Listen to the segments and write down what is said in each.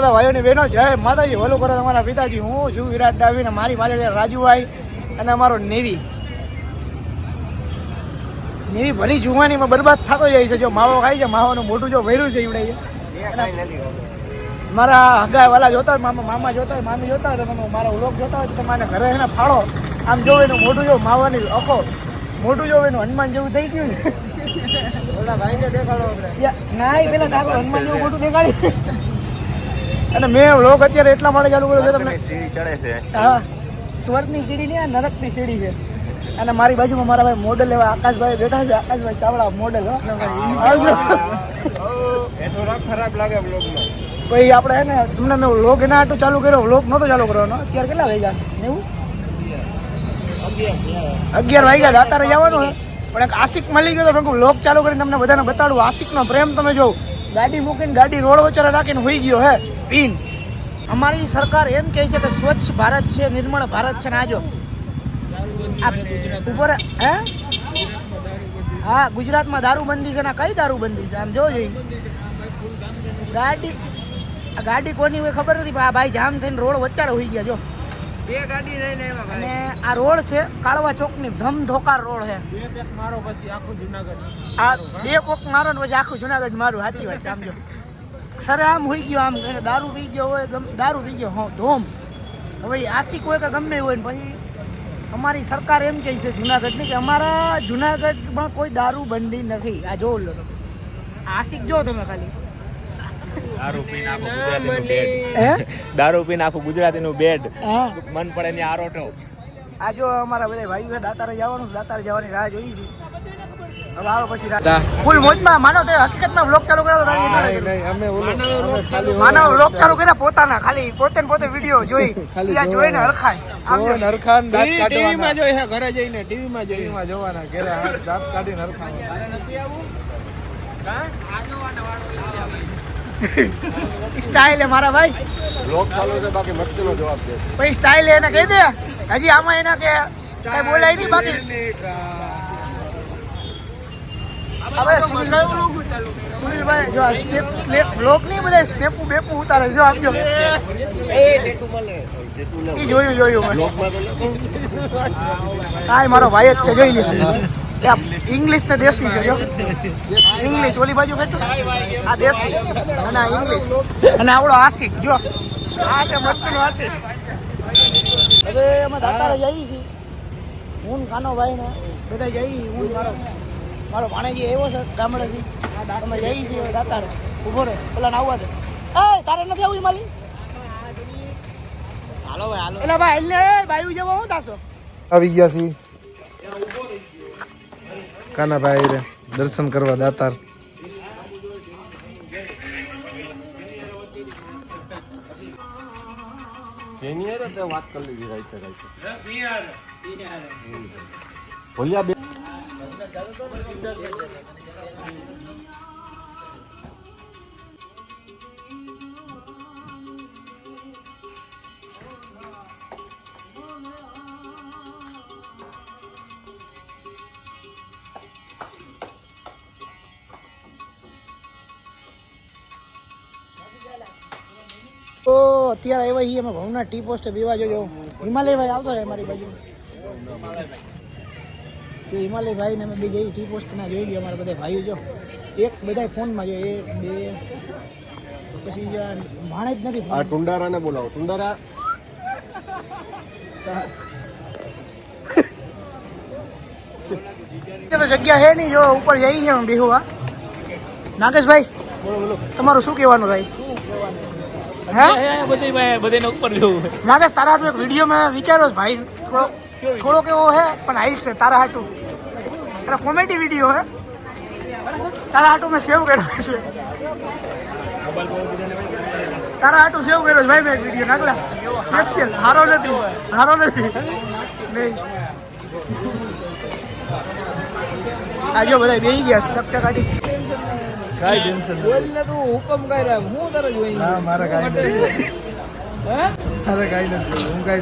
બધા ભાઈઓની બહેનો જય માતાજી, વલો કરો તમારા પિતાજી. હું છું વિરાટ ડાવી ને મારી પાસે રાજુભાઈ અને અમારો નેવી ભરી જુવાનીમાં બરબાદ થતો જાય છે. જો માવો ખાય છે, માવાનું મોટું જો ભર્યું છે એવડે. મારા હગા વાલા જોતા હોય, મામા જોતા હોય, મામી જોતા હોય, તમે મારા વ્લોગ જોતા હોય તો તમારે ઘરે એને ફાળો. આમ જોવો એનું મોટું જો માવાની આખો મોટું જોવું એનું હનુમાન જેવું થઈ ગયું ને. ઓલા ભાઈને દેખાડો ના પેલા ડાકો હનુમાન જેવું મોટું દેખાડી. અને મેં વ્લોગ અત્યારે એટલા માટે ચાલુ કર્યો છે તમને સીડી ચડે છે. હા, સ્વર્ગની સીડી નહીં, નરકની સીડી છે. અને મારી બાજુમાં મારા ભાઈ મોડેલ એવા આકાશભાઈ બેઠા છે. આકાશભાઈ ચાવડા મોડેલ. ખરાબ લાગે વ્લોગમાં. ભાઈ આપણે હે ને તમને મેં વ્લોગ એના આટલું ચાલુ કર્યો, વ્લોગ નહોતો ચાલુ કરવાનો. અત્યારે કેટલા વાગ્યા? 11 વાગ્યા. દાતારે જવાનું હે પણ એક આશિક મળી ગયો તો મેં વ્લોગ ચાલુ કરીને તમને બધાને બતાડું. આશિકનો પ્રેમ તમે જો. ગાડી મૂકીને ગાડી રોડ વચ્ચે રાખીને હોઈ ગયો હે પીન. અમારી સરકાર એમ કહે છે કે સ્વચ્છ ભારત છે, નિર્મળ ભારત છે. ને આજો ઉપર હે હા, ગુજરાતમાં દારૂબંધી છે ને કઈ દારૂબંધી છે આમ જો જોઈ. ગાડી કોની હોય ખબર નથી પણ આ ભાઈ જામ થઈને રોડ વચ્ચાડે હોઈ ગયા. જો બે ગાડી લઈને આવ્યા અને આ રોડ છે કાળવા ચોકની ધમધોકાર રોડ છે. બે પોક મારો પછી આખું જુનાગઢ. આ બે પોક મારો ને પછી આખું જુનાગઢ મારું. સાચી વાત છે. આમ જો સરે આમ હોઈ ગયો. આમ દારૂ પી ગયો હોય, દારૂ પી ગયો હો ધોમ. હવે આશિક હોય કે ગમે હોય ને પછી અમારી સરકાર એમ કહે છે જુનાગઢની કે અમારા જુનાગઢમાં કોઈ દારૂ બંધી નથી. આ જોવો લો તમે આશિક જો તમે ખાલી દારૂ પીને આખું ગુજરાતીનું બેડ મન પડે ને આરોટો. આ જો અમારા બધા ભાઈઓ દાતારે જવાનું, દાતારે જવાની રાહ જોઈ છે. હવે આવો પછી ફૂલ મોજમાં માનો તો હકીકતમાં વ્લોગ ચાલુ કરાવો. માનવ વ્લોગ ચાલુ કર્યા પોતાના, ખાલી પોતે વિડીયો જોઈ જોઈને હરખાય. ટીવીમાં જોઈ હે, ઘરે જઈને ટીવીમાં જોવાના ઘરે દાંત કાઢીને હરખાય. સ્ટાઇલ હે મારા ભાઈ. વ્લોગ ચાલુ છે બાકી મસ્તીનો જવાબ દે. પછી સ્ટાઇલ એને કહી દે. હજી આમાં એના કે કઈ બોલાય નહીં બાકી. હવે સુનિલભાઈ જો સ્નેપ બ્લોગ નહીં બધા સ્નેપુ બેપુ ઉતારે જો આપજો. જોયું કાંઈ મારો ભાઈ જ છે. જોઈએ ઇંગ્લિશ ને દેશી છે. જો ઇંગ્લિશ ઓલી બાજુ બેઠું આ દેશી અને આ ઇંગ્લિશ અને આવડો આશિક. જો આ છે મસ્તીનો આશિક. હવે અમે દાતારે જઈએ છીએ. હું કાનો ભાઈ ને બધા જઈએ. હું મારો ભાણેજી એવો છે ગામડેથી. અમે જઈએ છીએ દાતારે. ઉભો રહે પેલા ને આવવા દે. તારે નથી આવું માલી? હાલો ભાઈ હાલો. એટલે ભાઈ એટલે બાયુ જેવો હું થાશો. આવી ગયા છીએ કાનાભાઈ રે દર્શન કરવા દાતાર. વાત કરી લીધી. તો અત્યારે આવ્યા છીએ અમે ભવના ટી પોસ્ટે બેવા જોજો. હિમાલય ભાઈ આવતો રહે મારી બાજુ. તો હિમાલય ભાઈ ને અમે બે જઈએ ટી પોસ્ટના જોઈ લઈએ. અમારા બધા ભાઈઓ જો એક બધા ફોનમાં જો 1 2 પછી ભાણે જ નથી. આ ટુંડારાને બોલાવો. ટુંડારા તો જગ્યા છે નહીં. જો ઉપર જઈ છે અમે બેહવા. નાગેશભાઈ તમારું શું કહેવાનું થાય? નાગેશ તારા હાટું એક વિડીયો મેં વિચાર્યો છે ભાઈ. થોડોક એવો હે પણ હાઈલ છે તારા હાટું. એટલે કોમેડી વિડીયો હે તારા હાટું મેં સેવ કર્યો છે. તારા હાટું સેવ કર્યો છે ભાઈ મેં એક વિડીયો. નાગલા સ્પેશિયલ. હારો નથી નહીં. આ જો બધા બેસી ગયા ચપચા કાઢી. કાઈ ટેન્શન બોલ ને તું હુકમ કર્યા હું તારે જોઈ. ના મારે કાઈ નથી. અરે કાઈ નથી. હું કાઈ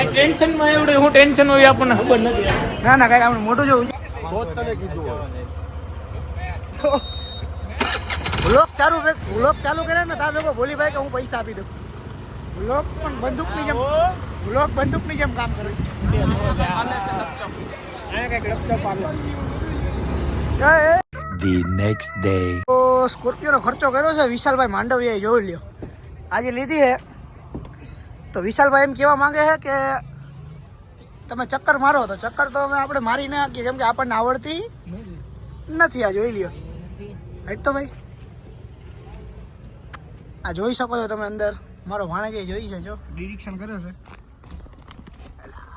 ટેન્શન માં એવડે હું ટેન્શન હોય આપણને ખબર નથી. ના ના કાઈ આપણે મોટું જોવું. બહુ તને કીધું વ્લોગ ચાલુ કરે ને તા ભેગો ભોલી ભાઈ કે હું પૈસા આપી દઉં. વ્લોગ પણ બંદૂકની જેમ કામ કરે છે. The next day. તો સ્કોર્પિયોનો ખર્ચો કર્યો છે વિશાલભાઈ માંડવિયાએ જોઈ લ્યો. આજે લીધી છે તો વિશાલભાઈ એમ કહેવા માંગે છે કે તમે ચક્કર મારો તો ચક્કર તો અમે આપણે મારી ના શકીએ કેમ કે આપણને આવડતી નથી. આ જોઈ લ્યો હાઈટ તો ભાઈ આ જોઈ શકો છો તમે અંદર મારો ભાણેજ જોઈ છે જો ડિરેક્શન કરે છે.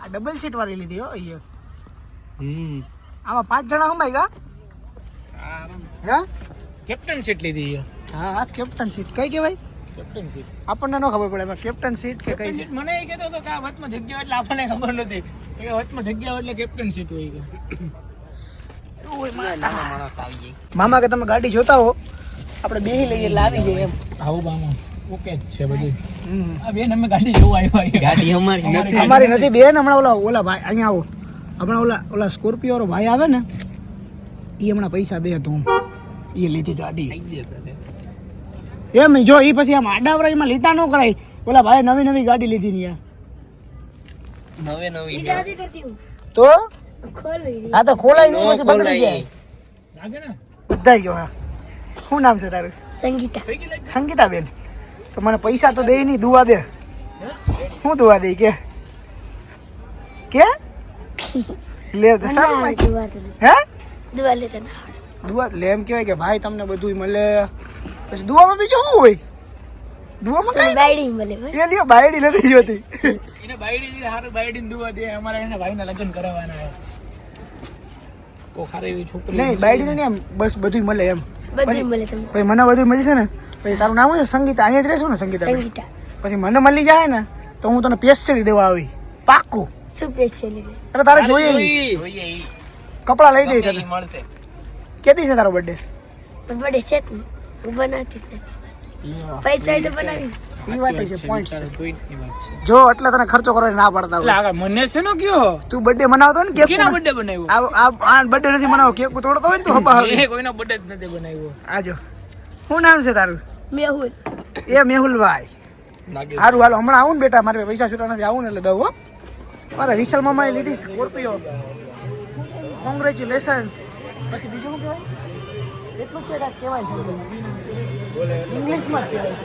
આ ડબલ સીટ વાળી લીધી હો અહીંયા. આમાં 5 જણા સંભાઈ ગયા. હા કેપ્ટન સીટ લીધી. હા કેપ્ટન સીટ કઈ કહેવાય? કેપ્ટન સીટ આપણને ન ખબર પડે કેપ્ટન સીટ કે કઈ સીટ. મને એ કહેતો હતો કે આ વચમાં જગ્યા એટલે આપણને ખબર નથી કે વચમાં જગ્યા એટલે કેપ્ટન સીટ હોય કે મામા કે તમે ગાડી જોતા હો આપણે બેહી લઈએ એટલે આવી જાય એમ. આવું મામા ઓકે જ છે બધું. આ બેન અમે ગાડી જોવા આવ્યા. ગાડી અમારી નથી બેન. હમણાં ઓલા ભાઈ અહીંયા આવો હમણાં ઓલા સ્કોર્પિયો વાળો ભાઈ આવે ને એ હમણાં પૈસા દે તું એ લીધી ગાડી એમ નહીં જો એ પછી આમ આડાવરાઈમાં લીટા ન કરાય. ઓલા ભાઈ નવી ગાડી લીધી ને યાર તો હા તો ખોલાઈ નું પછી બગડી જાય લાગે ને બધા ગયો. હા શું નામ છે તારું? સંગીતા બેન. તો મને પૈસા તો દે નહીં દુઆ દે. શું દુઆ દે કે લે તો સારું હે દુઆ લે એમ કહેવાય કે ભાઈ તમને બધું મળે. પછી દુઆમાં બીજું શું હોય? દુઆમાં કઈ બાયડી મળે એ લ્યો બાયડી નથી જોતી. એને બાયડી દીધી હારું બાયડીને દુઆ દે. અમારા એના ભાઈના લગ્ન કરાવવાના છે. કો ખારે એવી છોકરી નહીં બાયડી નહીં એમ બસ બધું મળે એમ. બધું મળે તમને. પછી મને બધું મળી છે ને પછી તારું નામ છે સંગીતા. અહીંયા જ રહેશું ને સંગીતા? પછી મને મળી જાય ને તો હું તને પેસ્ટલી દેવા આવી પાક્કું. શું સ્પેશિયલ અરે તારે જોઈએ કપડા લઈ દઈ તને. મળશે. કેદી છે તારો બર્થડે? બર્થડે છે જ ને હું બનાવતી જ નથી. પૈસા તો બનાવી એ વાત છે પોઈન્ટ છે પોઈન્ટની વાત છે. જો એટલે તને ખર્ચો કરવાની ના પડતા હોય. એટલે મને છે ને કયો તું બર્થડે મનાવતો ને કેક કેના બર્થડે બનાવ્યો? આ બર્થડે નથી મનાવો કેક તોડતો હોય ને તું હબા હવે. એ કોઈનો બર્થડે જ નથી બનાવ્યો. આજો શું નામ છે તારું? મેહુલ. એ મેહુલભાઈ. સારું હાલો હમણાં આવું ને બેટા મારે પૈસા છૂટા નથી આવું ને એટલે દઉં હો. મારે વિશાલ મામાએ લીધી સ્કોર્પિયો. કોંગ્રેચ્યુલેશન્સ. પછી બીજું શું કહેવાય? એટલું જ કહેવાય છે ઇંગ્લિશમાં જ કહેવાય.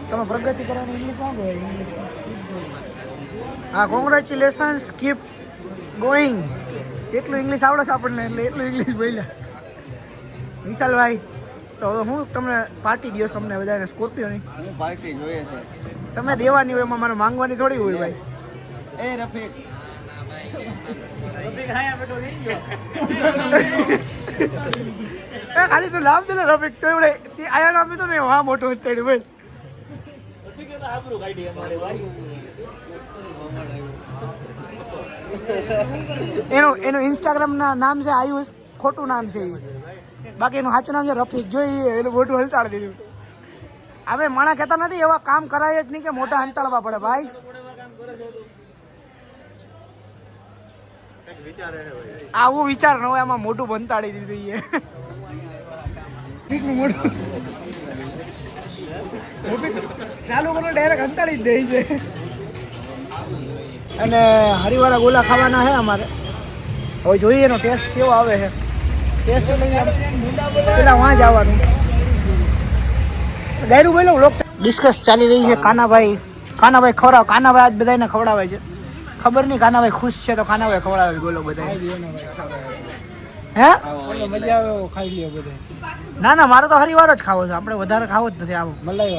તમે પ્રગતિ કરવાની ઇંગ્લિશમાં શું કહેવાય? ઇંગ્લિશમાં હા કોંગ્રેચ્યુલેશન્સ કીપ ગોઈંગ. એટલું ઇંગ્લિશ આવડે છે આપણને એટલે એટલું ઇંગ્લિશ બોલ્યા વિશાલભાઈ. તો હવે હું તમને પાર્ટી દો તમને બધાને સ્કોર્પિયોની પાર્ટી જોઈએ છે. તમે દેવાની હોય એમાં મારે માંગવાની થોડી હોય ભાઈ. એ રફીક ખાલી તું નામ દે ને રફીક તો એવડે આયા નામ તો ને હા મોટો ચડ્યું ભાઈ. એનું ઇન્સ્ટાગ્રામ ના નામ છે આયુષ. ખોટું નામ છે બાકી એનું સાચું નામ છે રફીક. જોઈએ એનું મોટું હલતાડી દીધું. હવે માણા કહેતા નથી એવા કામ કરાય જ નહીં કે મોટા હંતાળવા પડે ભાઈ. આવું વિચાર ન હોય આમાં મોટું બંતાડી દીધું. ચાલુ કરો ડાયરેક્ટ હંતાડી જ દે છે. અને હરીવાળા ગોલા ખાવાના છે અમારે. હવે જોઈએ એનો ટેસ્ટ કેવો આવે છે. ટેસ્ટ લઈને પેલા વાં જવાનું. ડાયરું બોલો લોક ડિસ્કસ ચાલી રહી છે. કાનાભાઈ ખવડાવ. કાનાભાઈ આજ બધાને ખવડાવે છે. ખબર નહીં કાનાભાઈ ખુશ છે તો કાનાભાઈ ખવડાવે બોલો બધા. હે મજા આવે ખાઈ લ્યો બધા. ના મારો તો હરીવારો જ ખાવો છે. આપણે વધારે ખાવો જ નથી. આમ મલાઈ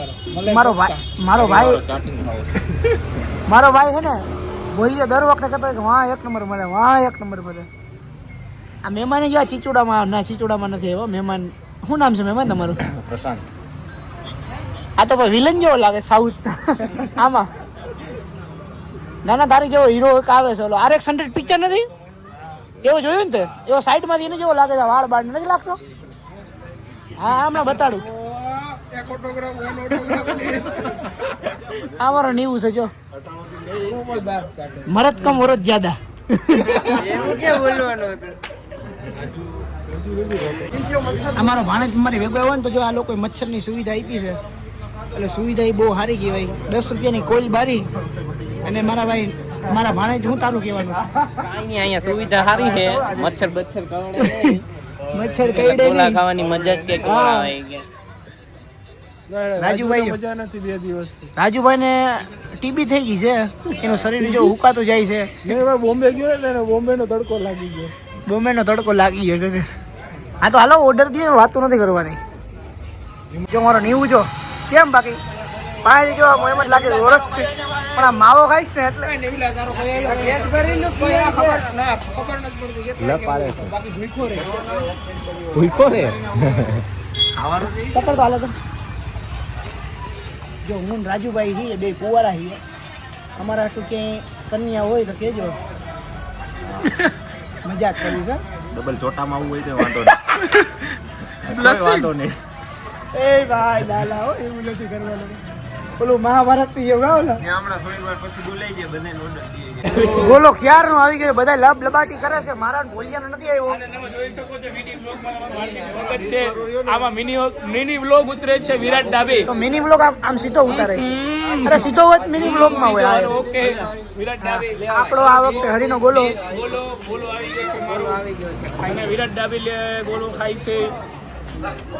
વાળો મારો ભાઈ છે ને બોલ્યો દર વખતે કહેતો કે વાહ એક નંબર મળે વાહ એક નંબર મળે. આ મહેમાને જો ચીચુડામાં નથી એવો મહેમાન. શું નામ છે મહેમાન તમારું? પ્રશાંત. આ તો ભાઈ વિલન જેવો લાગે સાઉથ આમાં. ના તારી જેવો હીરો એક આવે છે ઓલો RX-100 પિક્ચર નથી એવો જોયું ને તે એવો સાઈડમાંથી એને જેવો લાગે છે. વાળ બાળ નથી લાગતો? હા હમણાં બતાડું. આ મારો નીવું છે જો મરદ કમ વરદ જ્યાદા. અમારો ભાણેજ મારી ભેગો આવ્યો ને તો જો આ લોકોએ મચ્છરની સુવિધા આપી છે એટલે સુવિધા એ બહુ સારી કહેવાય 10 રૂપિયાની કોઈલ બારી અને મારા ભાઈ મારા ભાણેજ હું તારું કહેવાનું છે કાંઈ નહીં, અહીંયા સુવિધા સારી છે. મચ્છર બચ્છર કરડે નહીં. મચ્છર કઈડે ગોલા નહીં ખાવાની મજા જ કંઈક હા. આવે કે રાજુભાઈ મજા નથી 2 દિવસથી. રાજુભાઈને ટીબી થઈ ગઈ છે એનું શરીર જો હુકાતું જાય છે બોમ્બે ગયો ને એને બોમ્બેનો તડકો લાગી ગયો. બોમ્બેનો તડકો લાગી ગયો છે હા તો હાલો ઓર્ડર દઈએ વાતો નથી કરવાની જો મારો નીવું જો કેમ બાકી પાણી જો એમ જ લાગે ઓળખ છે પણ આ માવો ખાઈશ ને એટલે પકડ તો હાલે તો જો હું ને રાજુભાઈ છીએ બે કુવારા છીએ અમારા હાટું ક્યાંય કન્યા હોય તો કહેજો મજાક કર્યું છે ડબલ ચોટામાં આવવું હોય તો વાંધો નહીં. વાંધો નહીં. એ ભાઈ લાલા હો એવું નથી કરવાનું ઓલું મહાભારત થી એવું ઓલા બોલો ક્યારનો આવી ગયો બધા લબ લબાટી કરે છે મારા બોલિયાનો નથી આવ્યો તમે જોઈ શકો છો મિની વ્લોગમાં તમારું હાર્દિક સ્વાગત છે. આમાં મિની વ્લોગ ઉતરે છે વિરાટ ડાબે. તો મિની વ્લોગ આમ સીધો ઉતારે અરે સીધો જ મિની વ્લોગ માં હોય આ ઓકે વિરાટ ડાબે. આપણો આ વખતે હરીનો ગોલો બોલો આવી ગયો છે મારો અને વિરાટ ડાબે ગોળો ખાય છે.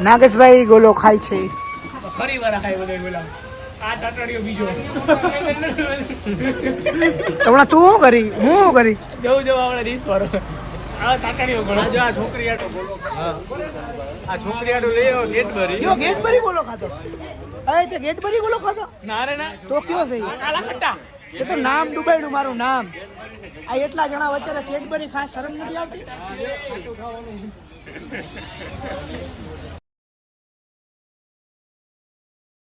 નાગેશભાઈ ગોલો ખાય છે ફરી વાર ખાય બધા બોલા આ ચાટડીઓ બીજો હમણાં તું શું કરી હું શું કરી જવું આપણે ડીશ વાળો આ ચાટડીઓ ગોળો આ છોકરી આટો બોલો આ છોકરી આટો લઈ આવો કેડબરી કયો ગેટબરી ગોલો ખાતો અરે તે ગેટબરી ગોલો ખાતો ના રે ના તો કયો છે કાલા ખટ્ટા એ તો નામ ડૂબાડ્યું મારું નામ આ એટલા જણા વચ્ચે કેડબરી ખાસ શરમ નથી આવતી